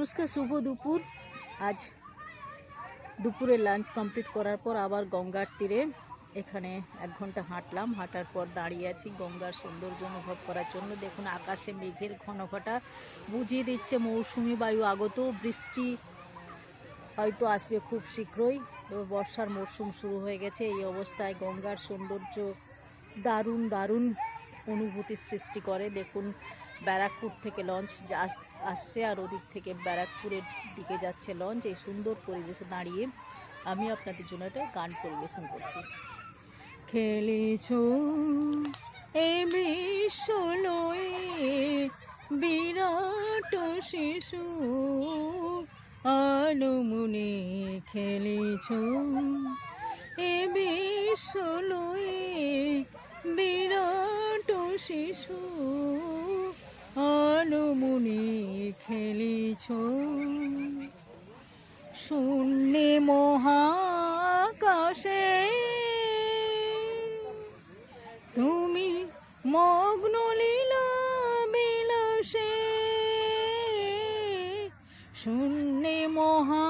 নমস্কার, শুভ দুপুর। আজ দুপুরে লাঞ্চ কমপ্লিট করার পর আবার গঙ্গার তীরে এখানে 1 ঘন্টা হাঁটলাম। হাঁটার পর দাঁড়িয়ে আছি গঙ্গার সৌন্দর্য অনুভব করার জন্য। দেখুন আকাশে মেঘের ঘনঘটা বুঝিয়ে দিচ্ছে মৌসুমি বায়ু আগত, বৃষ্টি হয়তো আসবে খুব শীঘ্রই। বর্ষার মরশুম শুরু হয়ে গেছে। এই অবস্থায় গঙ্গার সৌন্দর্য দারুণ দারুণ অনুভূতির সৃষ্টি করে। দেখুন ব্যারাকপুর থেকে লঞ্চ আসছে আর ওদিক থেকে ব্যারাকপুরের দিকে যাচ্ছে লঞ্চ। এই সুন্দর পরিবেশে দাঁড়িয়ে আমি আপনাদের জন্য একটা গান পরিবেশন করছি। খেলেছ এই বিশ্ব লয়ে বিরাট শিশু আলো মনে খেলেছ এ বিশ্ব লয়ে বিরাট শিশু আলো মনে খেলেছ। শূন্যে মহাকাশে তুমি মগ্ন লীলা বিলাসে, শূন্যে মহা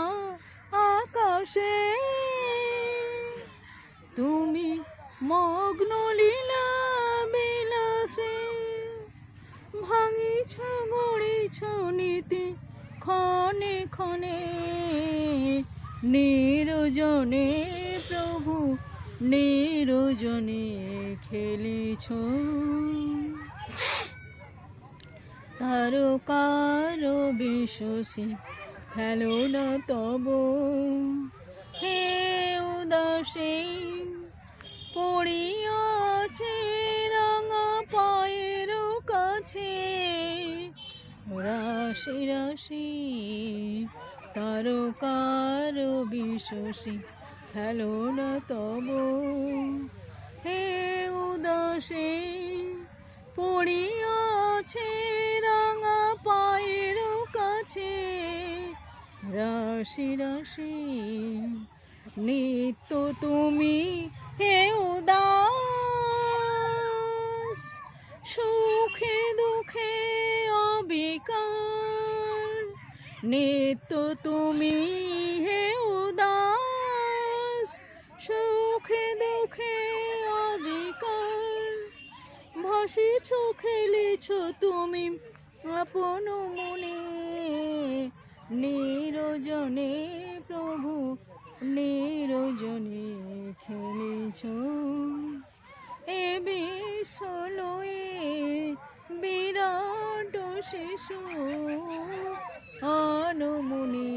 আকাশে তুমি মগ্ন লীলা বিলাসে। ভাঙিছ গড়িছ নীতি ক্ষণে ক্ষণে, নিরজনে প্রভু নিরজনে খেলেছ। তারকার বিশ্বসী খেলো না তব, হে উদাসীন পড়িয়াছে রাঙা পায়ের কাছে। রাশি রাশি তারকার বিশ্বসী খেলো না তব, হে উদাসীন পড়িয়াছে রাঙা পায়ের কাছে। রাশি রাশি নিত্য তুমি হে উদাস, সুখে দুঃখে অবিকার। নিত্য তুমি হে উদাস, সুখে দুঃখে অবিকার। ভাসিছ খেলেছ তুমি আপন মনে, নিরজনে প্রভু নিরজনে খেলেছ। এ বিশ্ব লয়ে বিরাট শিশু আনমনে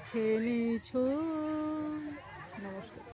খেলেছ। নমস্কার।